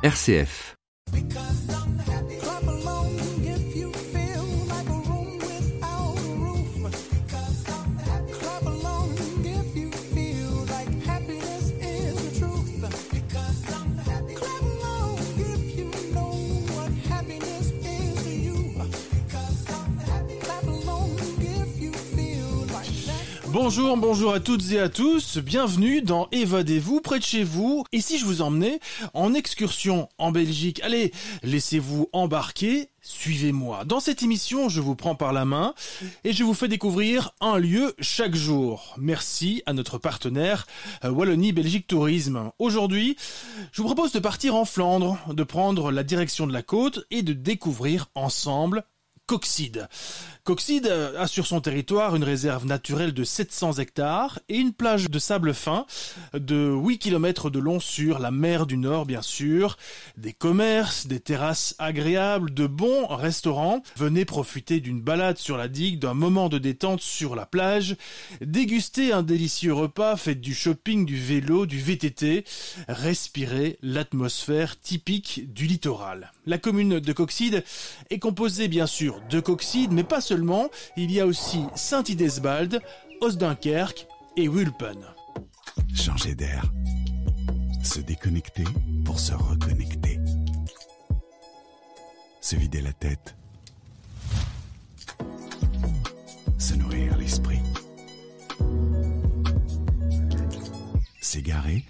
RCF. Bonjour à toutes et à tous, bienvenue dans Évadez-vous près de chez vous. Et si je vous emmenais en excursion en Belgique? Allez, laissez-vous embarquer, suivez-moi. Dans cette émission, je vous prends par la main et je vous fais découvrir un lieu chaque jour. Merci à notre partenaire Wallonie-Belgique Tourisme. Aujourd'hui, je vous propose de partir en Flandre, de prendre la direction de la côte et de découvrir ensemble Coxyde. Coxyde a sur son territoire une réserve naturelle de 700 hectares et une plage de sable fin de 8 km de long sur la mer du Nord, bien sûr. Des commerces, des terrasses agréables, de bons restaurants. Venez profiter d'une balade sur la digue, d'un moment de détente sur la plage, déguster un délicieux repas, faites du shopping, du vélo, du VTT, respirez l'atmosphère typique du littoral. La commune de Coxyde est composée bien sûr de Coxyde, mais pas seulement, il y a aussi Sint-Idesbald, Oostdunkerque et Wulpen. Changer d'air. Se déconnecter pour se reconnecter. Se vider la tête. Se nourrir l'esprit. S'égarer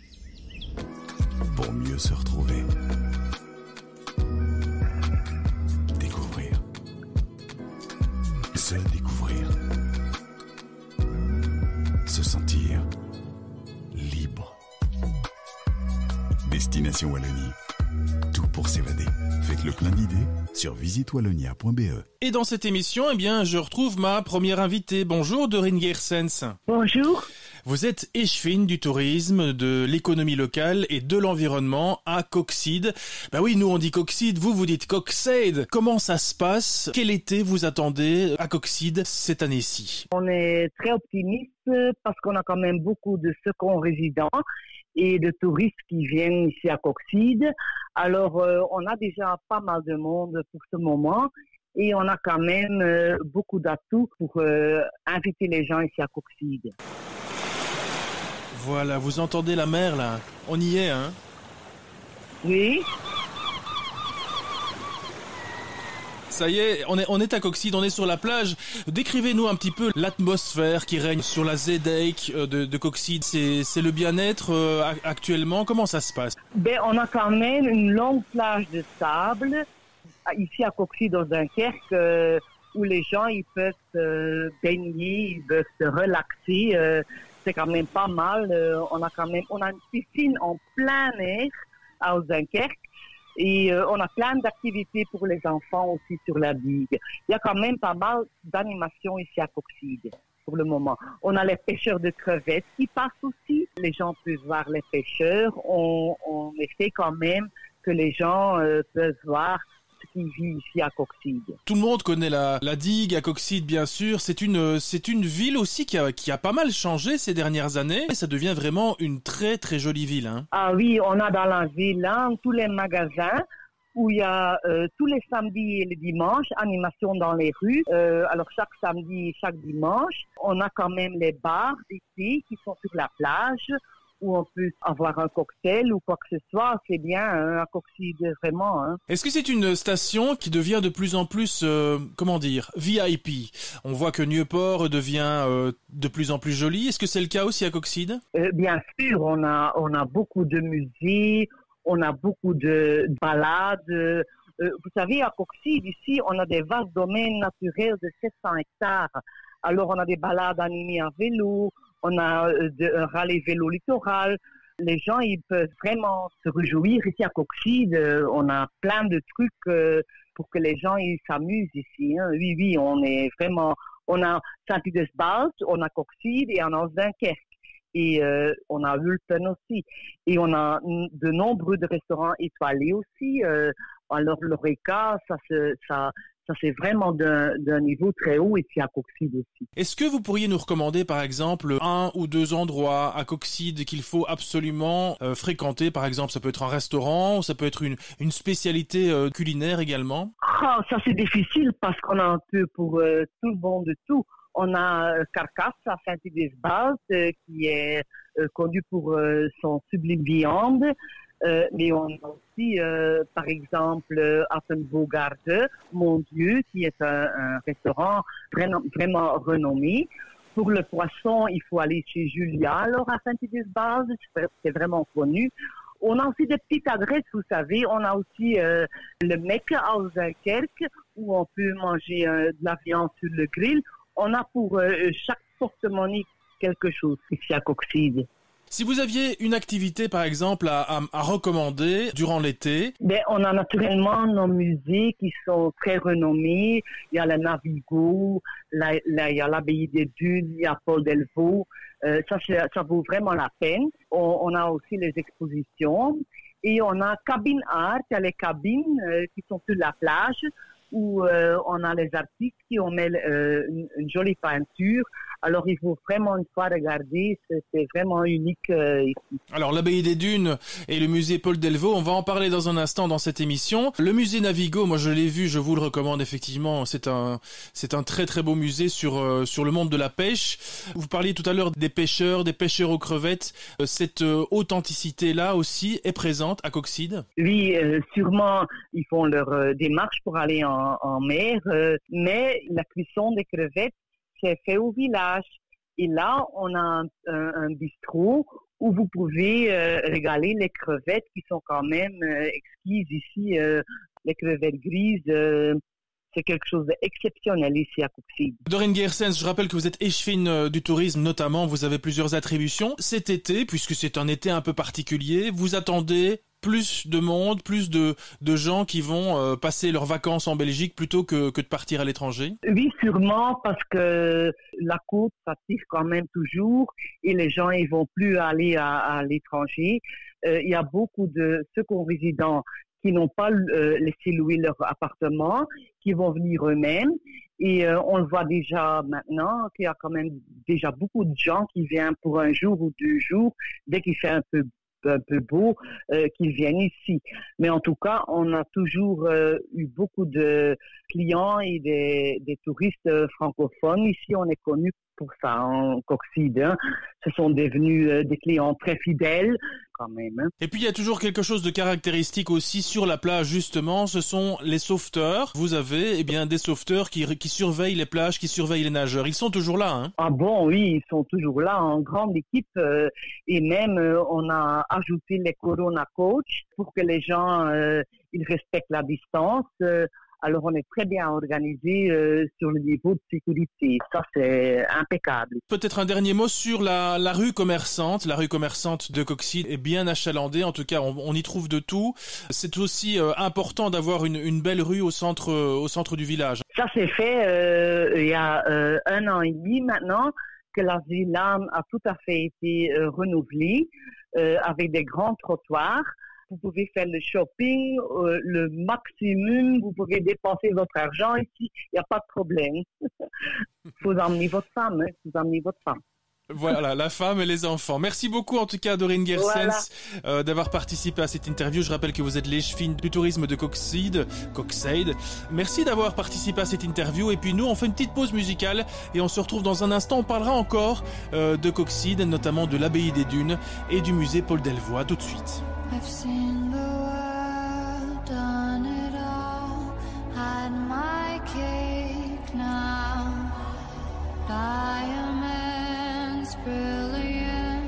pour mieux se retrouver. Se découvrir, se sentir libre. Destination Wallonie, tout pour s'évader. Faites le plein d'idées sur visitewallonia.be. Et dans cette émission, je retrouve ma première invitée. Bonjour Doreen Geersens. Bonjour. Vous êtes échevine du tourisme, de l'économie locale et de l'environnement à Coxyde. Oui, nous on dit Coxyde, vous dites Coxyde. Comment ça se passe? Quel été vous attendez à Coxyde cette année-ci? On est très optimiste parce qu'on a quand même beaucoup de seconds résidents et de touristes qui viennent ici à Coxyde. Alors, on a déjà pas mal de monde pour ce moment et on a quand même beaucoup d'atouts pour inviter les gens ici à Coxyde. Voilà, vous entendez la mer là? On y est, hein? Oui. Ça y est, on est à Coxyde, on est sur la plage. Décrivez-nous un petit peu l'atmosphère qui règne sur la Zeedijk de Coxyde. C'est le bien-être actuellement. Comment ça se passe? On a quand même une longue plage de sable ici à Coxyde, dans Dunkerque, où les gens ils peuvent se baigner, ils peuvent se relaxer. C'est quand même pas mal. On a une piscine en plein air à Dunkerque. Et on a plein d'activités pour les enfants aussi sur la digue. Il y a quand même pas mal d'animations ici à Coxyde pour le moment. On a les pêcheurs de crevettes qui passent aussi. Les gens peuvent voir les pêcheurs. On essaie quand même que les gens peuvent voir ce qui vit ici à Coxyde. Tout le monde connaît la digue à Coxyde, bien sûr. C'est une ville aussi qui a pas mal changé ces dernières années. Et ça devient vraiment une très très jolie ville, hein. Ah oui, on a dans la ville tous les magasins où il y a tous les samedis et les dimanches, animation dans les rues. Alors chaque samedi et chaque dimanche, on a quand même les bars ici qui sont sur la plage où on peut avoir un cocktail ou quoi que ce soit. C'est bien, hein, à Coxyde, vraiment. Hein. Est-ce que c'est une station qui devient de plus en plus, VIP? On voit que Nieuport devient de plus en plus joli. Est-ce que c'est le cas aussi à Coxyde? Bien sûr, on a beaucoup de musées, on a beaucoup de balades. Vous savez, à Coxyde, ici, on a des vastes domaines naturels de 700 hectares. Alors, on a des balades animées en vélo, on a un rallye vélo littoral. Les gens, ils peuvent vraiment se réjouir ici à Coxyde. On a plein de trucs pour que les gens ils s'amusent ici. Hein. Oui, on a Sint-Idesbald, on a Coxyde et on a Dunkerque. Et on a Wulpen aussi. Et on a de nombreux restaurants étoilés aussi. Alors l'Oreca, ça Ça, c'est vraiment d'un niveau très haut ici à Coxide aussi. Est-ce que vous pourriez nous recommander, par exemple, 1 ou 2 endroits à Coxide qu'il faut absolument fréquenter? Par exemple, ça peut être un restaurant, ou ça peut être une spécialité culinaire également. Ah, ça, c'est difficile parce qu'on a un peu pour tout le monde de tout. On a Carcasse à Saint-Idesbaz qui est connu pour son sublime viande. Mais on a aussi, par exemple, Affenbogarde, Mon Dieu, qui est un restaurant vraiment renommé. Pour le poisson, il faut aller chez Julia, alors à Saint-Idesbaz, c'est vraiment connu. On a aussi des petites adresses, vous savez. On a aussi le Mecque à Dunkerque, où on peut manger de la viande sur le grill. On a pour chaque porte-monnaie quelque chose ici à Coxide. Si vous aviez une activité, par exemple, à recommander durant l'été? On a naturellement nos musées qui sont très renommés. Il y a le Navigo, il y a l'Abbaye des Dunes, il y a Paul Delvaux. Ça vaut vraiment la peine. On a aussi les expositions. Et on a Cabine Art, il y a les cabines qui sont sur la plage où on a les artistes qui ont mis une jolie peinture. Alors, il faut vraiment une fois regarder, c'est vraiment unique ici. Alors, l'Abbaye des Dunes et le musée Paul Delvaux, on va en parler dans un instant dans cette émission. Le musée Navigo, moi je l'ai vu, je vous le recommande effectivement. C'est un très très beau musée sur le monde de la pêche. Vous parliez tout à l'heure des pêcheurs aux crevettes. Cette authenticité-là aussi est présente à Coxide? Oui, sûrement, ils font leur démarche pour aller en mer, mais la cuisson des crevettes, c'est fait au village. Et là, on a un bistrot où vous pouvez régaler les crevettes qui sont quand même exquises ici. Les crevettes grises, c'est quelque chose d'exceptionnel ici à Coxide. Doreen Gersens, je rappelle que vous êtes échevine du tourisme notamment. Vous avez plusieurs attributions. Cet été, puisque c'est un été un peu particulier, vous attendez plus de monde, plus de gens qui vont passer leurs vacances en Belgique plutôt que de partir à l'étranger? Oui, sûrement, parce que la côte s'attire quand même toujours et les gens ils vont plus aller à l'étranger. Il y a beaucoup de seconds résidents qui n'ont pas laissé louer leur appartement, qui vont venir eux-mêmes. Et on le voit déjà maintenant qu'il y a quand même déjà beaucoup de gens qui viennent pour 1 jour ou 2 jours, dès qu'il fait un peu beau, qu'ils viennent ici. Mais en tout cas, on a toujours eu beaucoup de clients et des touristes francophones. Ici, on est connu pour ça en Coxide. Hein. Ce sont devenus des clients très fidèles quand même. Hein. Et puis il y a toujours quelque chose de caractéristique aussi sur la plage justement, ce sont les sauveteurs. Vous avez des sauveteurs qui surveillent les plages, qui surveillent les nageurs. Ils sont toujours là, hein? Ah bon, oui, ils sont toujours là en grande équipe et même on a ajouté les Corona Coach pour que les gens ils respectent la distance. Alors, on est très bien organisé sur le niveau de sécurité. Ça, c'est impeccable. Peut-être un dernier mot sur la rue commerçante. La rue commerçante de Coxide est bien achalandée. En tout cas, on y trouve de tout. C'est aussi important d'avoir une belle rue au centre du village. Ça, c'est fait il y a 1 an et demi maintenant que la villa a tout à fait été renouvelée avec des grands trottoirs. Vous pouvez faire le shopping, le maximum, vous pouvez dépenser votre argent ici, il n'y a pas de problème. Vous emmenez votre femme, Voilà, la femme et les enfants. Merci beaucoup en tout cas Doreen Gersens d'avoir participé à cette interview. Je rappelle que vous êtes l'échevine du tourisme de Coxide. Merci d'avoir participé à cette interview et puis nous on fait une petite pause musicale et on se retrouve dans un instant. On parlera encore de Coxide, notamment de l'Abbaye des Dunes et du musée Paul Delvaux. À tout de suite. I've seen the world, done it all, had my cake now. Diamonds brilliant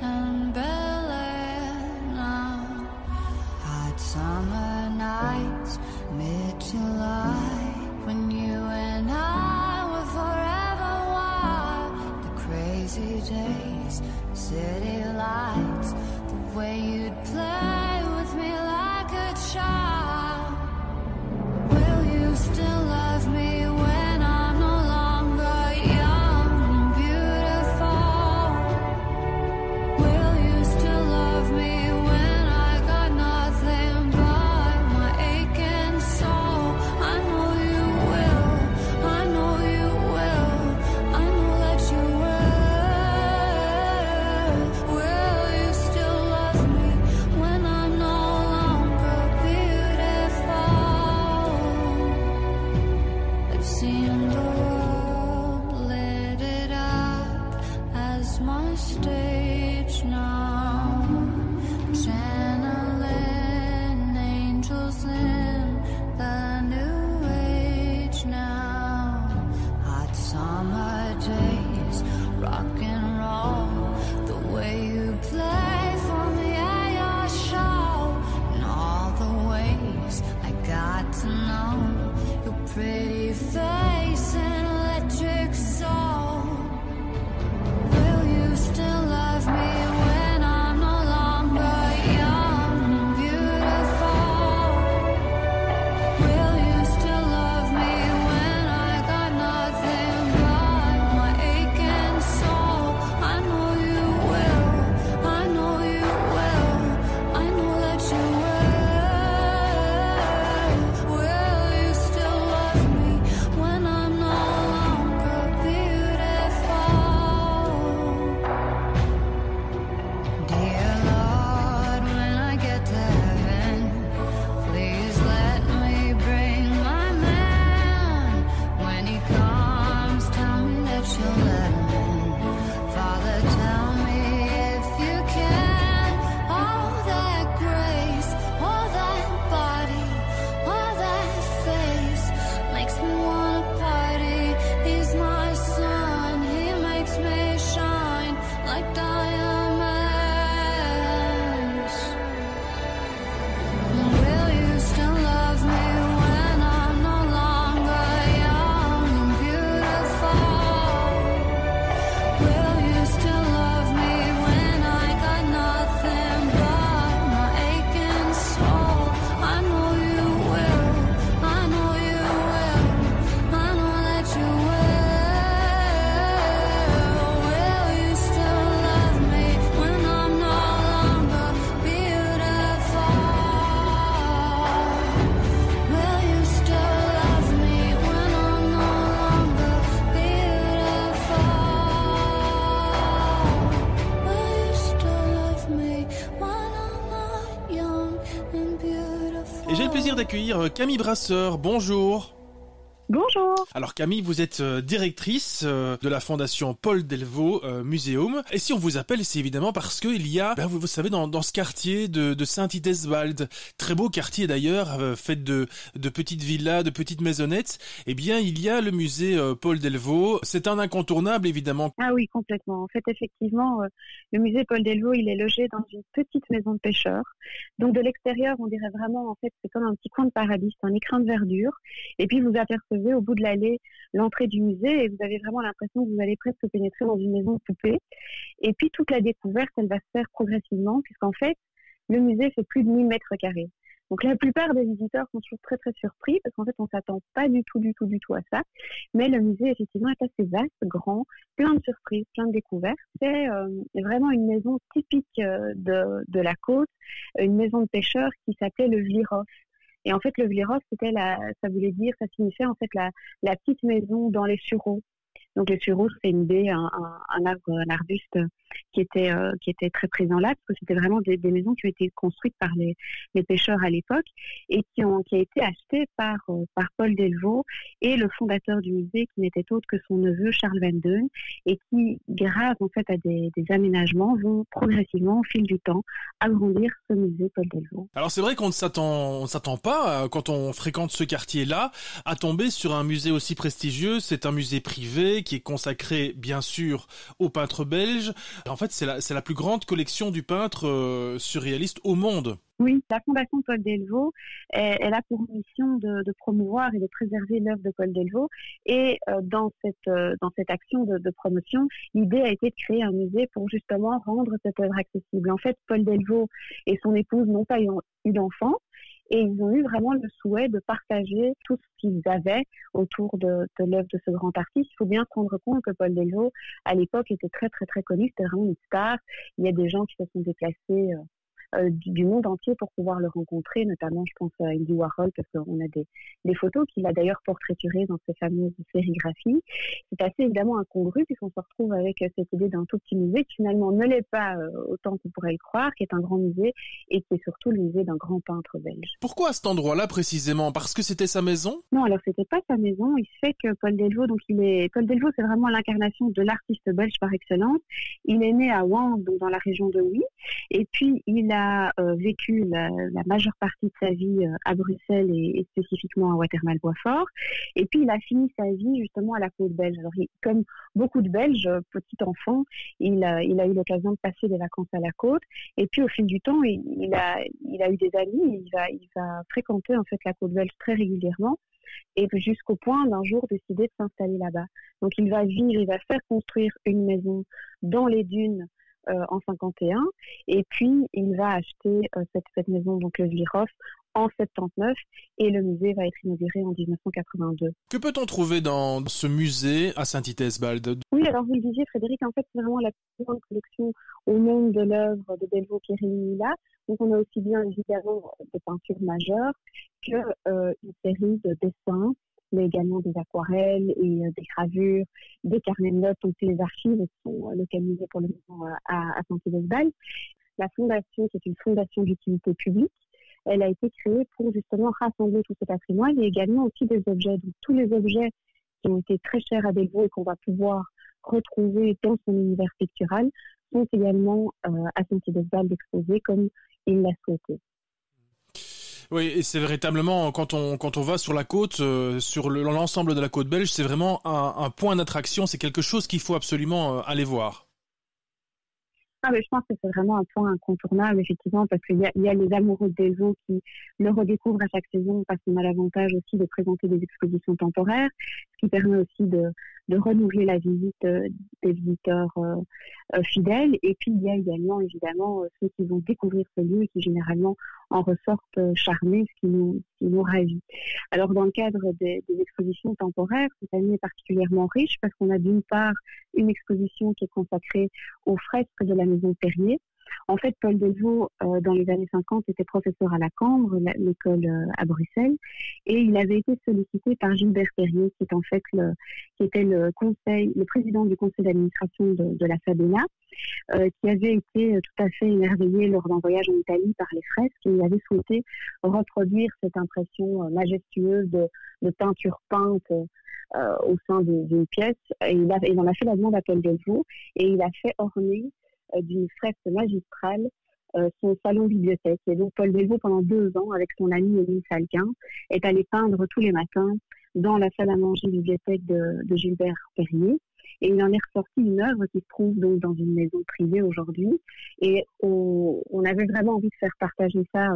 and Bel-Air now. Hot summer nights, mid-July, when you and I were forever wild. The crazy days, city lights, the way you'd play with me like a child. Will you still love me when I'm no longer young and beautiful? Will you still love me when I got nothing but Et j'ai le plaisir d'accueillir Camille Brasseur. Bonjour. Bonjour. Alors Camille, vous êtes directrice de la fondation Paul Delvaux Museum. Et si on vous appelle, c'est évidemment parce qu'il y a, vous savez, dans ce quartier de Saint-Idesvald, très beau quartier d'ailleurs, fait de petites villas, de petites maisonnettes, eh bien il y a le musée Paul Delvaux. C'est un incontournable évidemment. Ah oui, complètement. En fait, effectivement, le musée Paul Delvaux, il est logé dans une petite maison de pêcheurs. Donc de l'extérieur, on dirait vraiment, en fait, c'est comme un petit coin de paradis, c'est un écrin de verdure. Et puis vous apercevez au bout de l'allée l'entrée du musée et vous avez vraiment l'impression que vous allez presque pénétrer dans une maison de poupée. Et puis toute la découverte, elle va se faire progressivement puisqu'en fait, le musée fait plus de 1000 mètres carrés. Donc la plupart des visiteurs sont toujours très très surpris parce qu'en fait on s'attend pas du tout à ça. Mais le musée effectivement est assez vaste, grand, plein de surprises, plein de découvertes. C'est vraiment une maison typique de la côte, une maison de pêcheurs qui s'appelait le Vlirov. Et en fait, le Vlirov, ça signifiait en fait la petite maison dans les sureaux. Donc les sureaux, c'est une baie, un arbuste qui était très présent là, parce que c'était vraiment des maisons qui ont été construites par les pêcheurs à l'époque et qui a été achetées par Paul Delvaux et le fondateur du musée, qui n'était autre que son neveu Charles Van Deun, et qui, grâce en fait à des aménagements, vont progressivement au fil du temps agrandir ce musée Paul Delvaux. Alors c'est vrai qu'on ne s'attend pas, quand on fréquente ce quartier-là, à tomber sur un musée aussi prestigieux. C'est un musée privé qui est consacré bien sûr aux peintres belges. En fait, c'est la plus grande collection du peintre surréaliste au monde. Oui, la Fondation Paul Delvaux, elle a pour mission de promouvoir et de préserver l'œuvre de Paul Delvaux. Et dans cette action de promotion, l'idée a été de créer un musée pour justement rendre cette œuvre accessible. En fait, Paul Delvaux et son épouse n'ont pas eu d'enfants. Et ils ont eu vraiment le souhait de partager tout ce qu'ils avaient autour de l'œuvre de ce grand artiste. Il faut bien se rendre compte que Paul Delvaux, à l'époque, était très, très, très connu. C'était vraiment une star. Il y a des gens qui se sont déplacés du monde entier pour pouvoir le rencontrer, notamment, je pense à Andy Warhol, parce qu'on a des photos qu'il a d'ailleurs portraiturées dans ses fameuses sérigraphies. C'est assez évidemment incongru, puisqu'on se retrouve avec cette idée d'un tout petit musée qui finalement ne l'est pas autant qu'on pourrait le croire, qui est un grand musée et qui est surtout le musée d'un grand peintre belge. Pourquoi à cet endroit-là précisément? Parce que c'était sa maison? Non, alors c'était pas sa maison. Il se fait que Paul Delvaux, Paul Delvaux, c'est vraiment l'incarnation de l'artiste belge par excellence. Il est né à Wans, donc dans la région de Huy, et puis il a vécu la majeure partie de sa vie à Bruxelles et spécifiquement à Watermal-Boisfort. Et puis il a fini sa vie justement à la côte belge. Alors comme beaucoup de Belges, petit enfant, il a eu l'occasion de passer des vacances à la côte. Et puis au fil du temps, il a eu des amis. Il va fréquenter en fait la côte belge très régulièrement. Et jusqu'au point d'un jour décider de s'installer là-bas. Donc il va faire construire une maison dans les dunes en 51, et puis il va acheter cette maison, donc le Vlirov, en 79, et le musée va être inauguré en 1982. Que peut-on trouver dans ce musée à Saint-Idesvald? Oui, alors vous le disiez, Frédéric, en fait c'est vraiment la plus grande collection au monde de l'œuvre de Delvaux qui est réunie là. Donc on a aussi bien évidemment des peintures majeures que une série de dessins, mais également des aquarelles et des gravures, des carnets de notes. Donc les archives sont localisées pour le moment à Saint-Idesvald. La fondation, qui est une fondation d'utilité publique, elle a été créée pour justement rassembler tout ce patrimoine et également aussi des objets. Donc tous les objets qui ont été très chers à Delvaux et qu'on va pouvoir retrouver dans son univers pictural sont également à Saint-Idesvald exposés comme il l'a souhaité. Oui, et c'est véritablement, quand on va sur la côte, sur l'ensemble de la côte belge, c'est vraiment un point d'attraction, c'est quelque chose qu'il faut absolument aller voir. Ah, mais je pense que c'est vraiment un point incontournable, effectivement, parce qu'il y a les amoureux des eaux qui le redécouvrent à chaque saison, parce qu'on a l'avantage aussi de présenter des expositions temporaires, ce qui permet aussi de renouveler la visite des visiteurs fidèles. Et puis, il y a également, évidemment, ceux qui vont découvrir ce lieu et qui, généralement, en ressortent charmés, ce qui nous ravit. Alors, dans le cadre des expositions temporaires, cette année est particulièrement riche parce qu'on a d'une part une exposition qui est consacrée aux fresques de la maison Perrier. En fait, Paul Delvaux, dans les années 50, était professeur à la Cambre, l'école à Bruxelles, et il avait été sollicité par Gilbert Perrier, qui était le président du conseil d'administration de la Sabena, qui avait été tout à fait émerveillé lors d'un voyage en Italie par les fresques, et il avait souhaité reproduire cette impression majestueuse de peinture peinte au sein d'une pièce. Et il en a fait la demande à Paul Delvaux, et il a fait orner d'une fresque magistrale son salon-bibliothèque. Et donc Paul Delvaux, pendant 2 ans, avec son ami Émile Salquin, est allé peindre tous les matins dans la salle à manger bibliothèque de Gilbert Perrier. Et il en est ressorti une œuvre qui se trouve donc dans une maison privée aujourd'hui. Et on avait vraiment envie de faire partager ça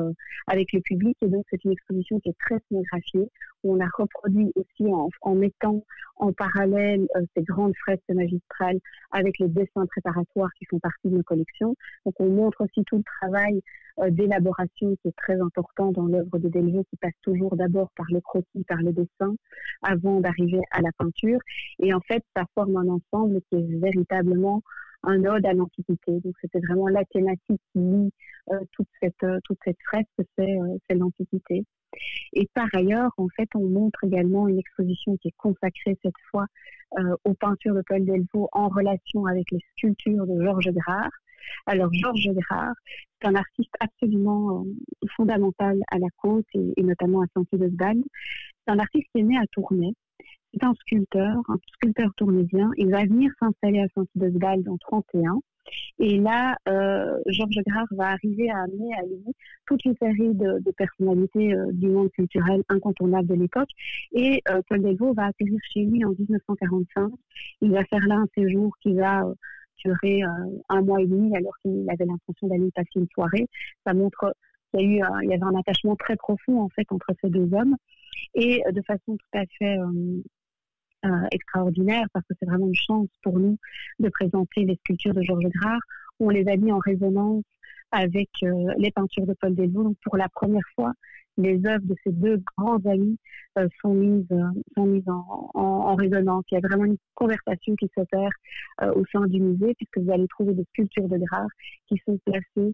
avec le public. Et donc c'est une exposition qui est très scénographiée, où on a reproduit aussi en mettant en parallèle ces grandes fresques magistrales avec les dessins préparatoires qui font partie de nos collections. Donc on montre aussi tout le travail d'élaboration qui est très important dans l'œuvre de Delvaux, qui passe toujours d'abord par le croquis, par le dessin, avant d'arriver à la peinture. Et en fait, ça forme un ensemble qui est véritablement un ode à l'Antiquité. Donc c'était vraiment la thématique qui lie toute cette fresque, c'est l'Antiquité. Et par ailleurs, en fait, on montre également une exposition qui est consacrée cette fois aux peintures de Paul Delvaux en relation avec les sculptures de Georges Grard. Alors Georges Grard, c'est un artiste absolument fondamental à la côte et notamment à Saint-Hildeswald. C'est un artiste qui est né à Tournai. C'est un sculpteur tournésien. Il va venir s'installer à Saint-Hildeswald en 1931. Et là, Georges Grard va arriver à amener à lui toute une série de personnalités du monde culturel incontournables de l'époque. Et Paul Delvaux va atterrir chez lui en 1945. Il va faire là un séjour qui va durer 1 mois et demi, alors qu'il avait l'intention d'aller passer une soirée. Ça montre qu'il y avait un attachement très profond en fait entre ces 2 hommes, et de façon tout à fait extraordinaire, parce que c'est vraiment une chance pour nous de présenter les sculptures de Georges Grard. On les a mis en résonance avec les peintures de Paul Delvaux. Donc pour la première fois, les œuvres de ces 2 grands amis sont mises en résonance. Il y a vraiment une conversation qui s'opère au sein du musée, puisque vous allez trouver des sculptures de Grard qui sont placées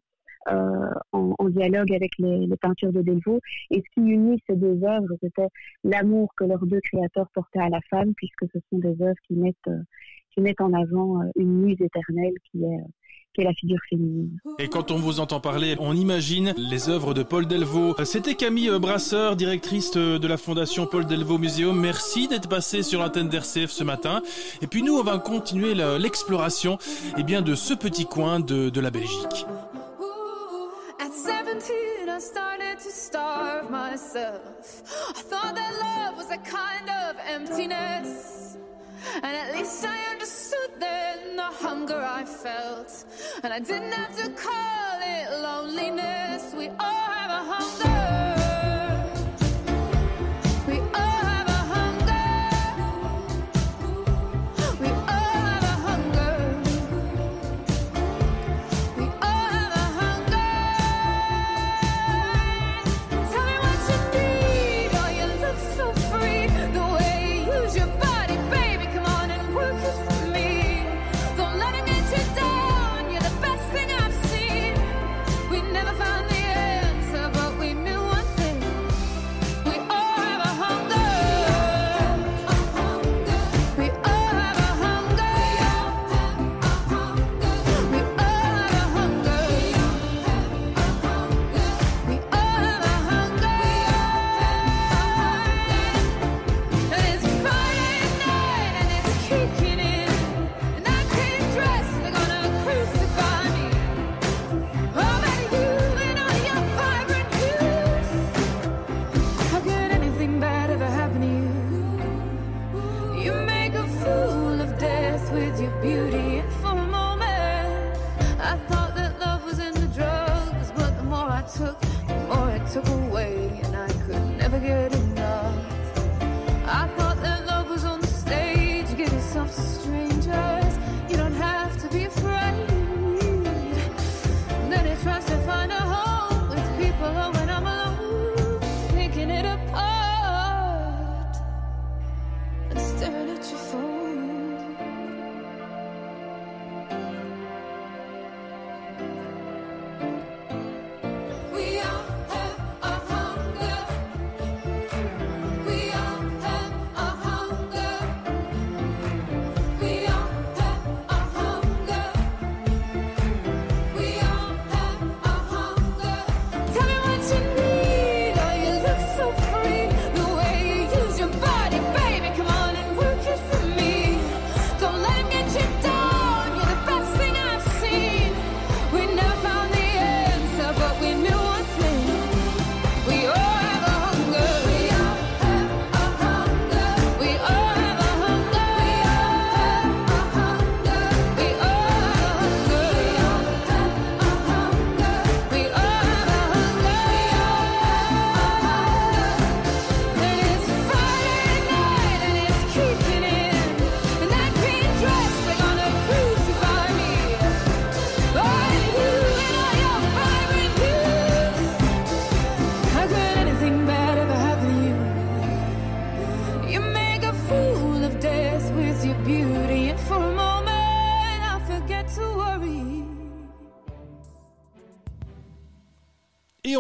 en dialogue avec les peintures de Delvaux. Et ce qui unit ces 2 œuvres, c'était l'amour que leurs 2 créateurs portaient à la femme, puisque ce sont des œuvres qui mettent en avant une muse éternelle qui est la figure féminine. Et quand on vous entend parler, on imagine les œuvres de Paul Delvaux. C'était Camille Brasseur, directrice de la Fondation Paul Delvaux Muséum. Merci d'être passée sur l'antenne d'RCF ce matin. Et puis nous, on va continuer l'exploration de ce petit coin de la Belgique. At 17, I started to starve myself. I thought that love was a kind of emptiness. And at least I understood then the hunger I felt. And I didn't have to call it loneliness. We all have a hunger. We all have a hunger. We all have a hunger. We all have a hunger. Tell me what you need. Oh, you look so free. The way you use your body, baby. Come on and work it for me. Don't let it get you down. You're the best thing I've seen. We never found the end.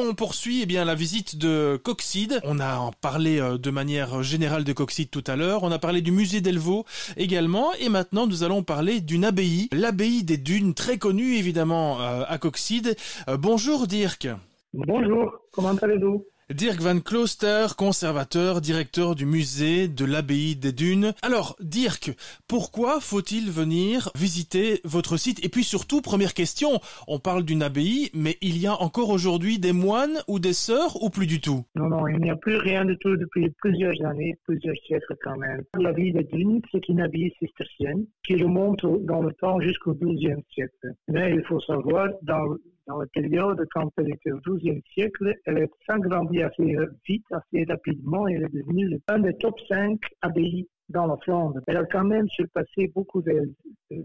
on poursuit la visite de Coxyde. On a parlé de manière générale de Coxyde tout à l'heure. On a parlé du musée d'Elvaux également. Et maintenant, nous allons parler d'une abbaye. L'abbaye des Dunes, très connue évidemment à Coxyde. Bonjour Dirk. Bonjour, comment allez-vous? Dirk van Klooster, conservateur, directeur du musée de l'abbaye des Dunes. Alors, Dirk, pourquoi faut-il venir visiter votre site? Et puis surtout, première question, on parle d'une abbaye, mais il y a encore aujourd'hui des moines ou des sœurs ou plus du tout? Non, il n'y a plus rien du tout depuis plusieurs années, plusieurs siècles quand même. L'abbaye des Dunes, c'est une abbaye cistercienne qui remonte dans le temps jusqu'au XIIe siècle. Mais il faut savoir, dans la période, quand elle était au XIIe siècle, elle s'agrandit assez vite, assez rapidement, et elle est devenue un des top 5 abbayes dans la Flandre. Elle a quand même surpassé beaucoup de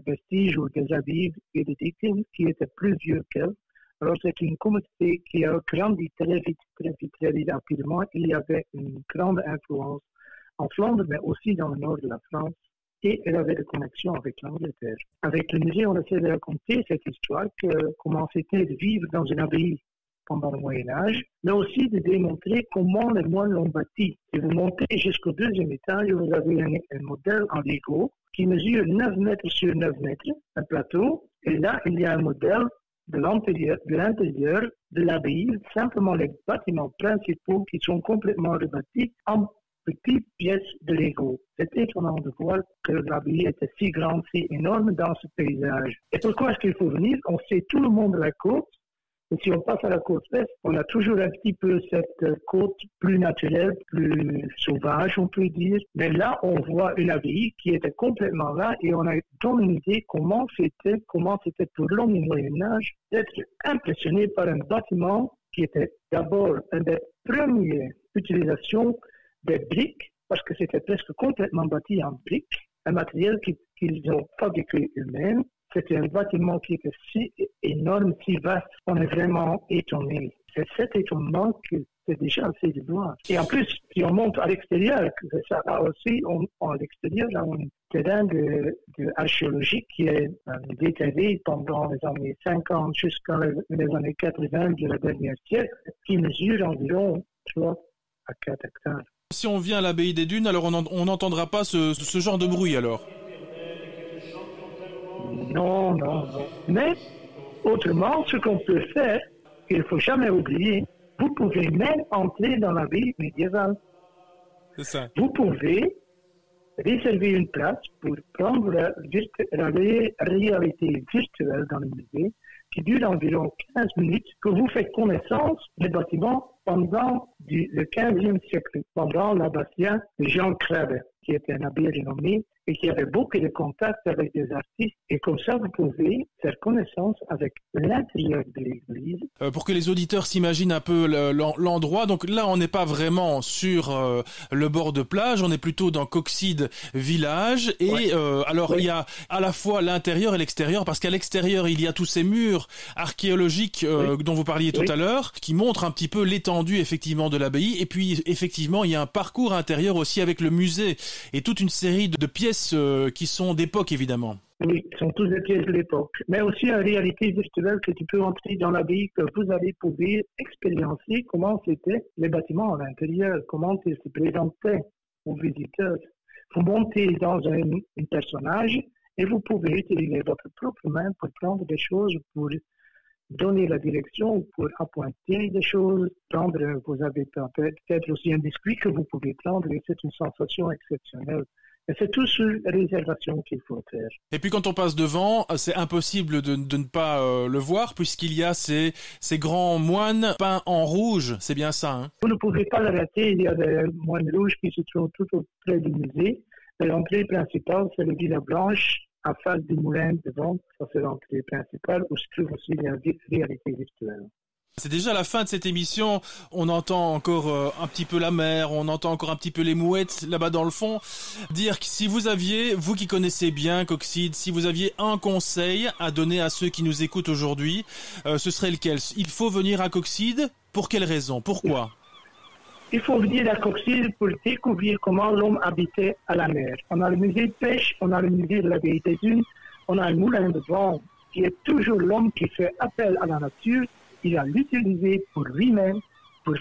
vestiges ou des abbayes bénédictines qui étaient plus vieux qu'elle. Alors c'est une communauté qui a grandi très vite, rapidement. Il y avait une grande influence en Flandre, mais aussi dans le nord de la France. Et elle avait des connexions avec l'Angleterre. Avec le musée, on essaie de raconter cette histoire, comment c'était de vivre dans une abbaye pendant le Moyen-Âge, mais aussi de démontrer comment les moines l'ont bâti. Si vous montez jusqu'au deuxième étage, vous avez un modèle en Lego qui mesure 9 mètres sur 9 mètres, un plateau, et là, il y a un modèle de l'intérieur de l'abbaye, simplement les bâtiments principaux qui sont complètement rebâtis en petites pièces de Lego. C'est étonnant de voir que l'abbaye était si grande, si énorme dans ce paysage. Et pourquoi est-ce qu'il faut venir? On sait tout le monde de la côte. Et si on passe à la côte ouest, on a toujours un petit peu cette côte plus naturelle, plus sauvage, on peut dire. Mais là, on voit une abbaye qui était complètement là et on a donné une idée comment c'était pour l'homme du Moyen-Âge d'être impressionné par un bâtiment qui était d'abord une des premières utilisations des briques, parce que c'était presque complètement bâti en briques, un matériel qu'ils ont fabriqué eux-mêmes. C'était un bâtiment qui était si énorme, si vaste, on est vraiment étonné. C'est cet étonnement que c'est déjà assez de voir. Et en plus, si on monte à l'extérieur, ça a aussi, à l'extérieur, là, un terrain archéologique qui est déterré pendant les années 50 jusqu'à les années 80 de la dernière siècle, qui mesure environ 3 à 4 hectares. Si on vient à l'abbaye des Dunes, alors on n'entendra pas ce genre de bruit alors? Non. Mais, autrement, ce qu'on peut faire, il ne faut jamais oublier, vous pouvez même entrer dans l'abbaye médiévale. C'est ça. Vous pouvez réserver une place pour prendre la réalité virtuelle dans le musée, qui dure environ 15 minutes, que vous faites connaissance des bâtiments pendant le 15e siècle, pendant l'abbatiat de Jean Crabbe, qui était un abbé renommé et qui avait beaucoup de contacts avec des artistes. Et comme ça, vous pouvez faire connaissance avec l'intérieur de l'église. Pour que les auditeurs s'imaginent un peu l'endroit, donc là, on n'est pas vraiment sur le bord de plage, on est plutôt dans Coxyde village. Et ouais. Il y a à la fois l'intérieur et l'extérieur, parce qu'à l'extérieur, il y a tous ces murs archéologiques dont vous parliez tout à l'heure, qui montrent un petit peu l'étendue, effectivement, de l'abbaye. Et puis, effectivement, il y a un parcours intérieur aussi avec le musée et toute une série de pièces qui sont d'époque, évidemment. Oui, ce sont tous des pièces de l'époque. Mais aussi une réalité virtuelle que tu peux entrer dans l'abbaye, que vous allez pouvoir expériencer comment c'était les bâtiments à l'intérieur, comment ils se présentaient aux visiteurs. Vous montez dans un personnage et vous pouvez utiliser votre propre main pour prendre des choses, pour donner la direction, pour appointer des choses, vous avez peut-être aussi un biscuit que vous pouvez prendre et c'est une sensation exceptionnelle. Et c'est tout sur réservation qu'il faut faire. Et puis quand on passe devant, c'est impossible de ne pas le voir puisqu'il y a ces grands moines peints en rouge, c'est bien ça, hein? Vous ne pouvez pas l'arrêter, il y a des moines rouges qui se trouvent tout auprès du musée. L'entrée principale, c'est la Villa Blanche, en face du moulin devant, ça c'est l'entrée principale, où se trouve aussi la réalité virtuelle. C'est déjà la fin de cette émission, on entend encore un petit peu la mer, on entend encore un petit peu les mouettes là-bas dans le fond. Dire que si vous aviez, vous qui connaissez bien Coxyde, si vous aviez un conseil à donner à ceux qui nous écoutent aujourd'hui, ce serait lequel? Il faut venir à Coxyde, pour quelle raison? Pourquoi? Il faut venir à Coxyde pour découvrir comment l'homme habitait à la mer. On a le musée de pêche, on a le musée de l'abbaye des Dunes, on a un moulin de vent qui est toujours l'homme qui fait appel à la nature il a l'utilisé pour lui-même, pour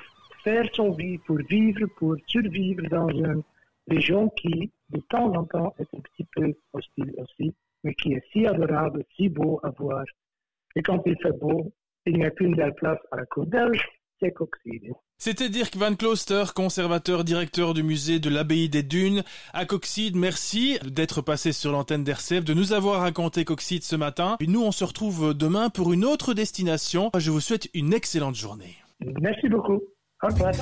faire son vie, pour vivre, pour survivre dans une région qui, de temps en temps, est un petit peu hostile aussi, mais qui est si adorable, si beau à voir. Et quand il fait beau, il n'y a qu'une belle place à la côte belge, c'est Coxide. C'était Dirk Van Klooster, conservateur directeur du musée de l'Abbaye des Dunes à Coxide. Merci d'être passé sur l'antenne d'RCF, de nous avoir raconté Coxide ce matin. Et nous, on se retrouve demain pour une autre destination. Je vous souhaite une excellente journée. Merci beaucoup. Au revoir.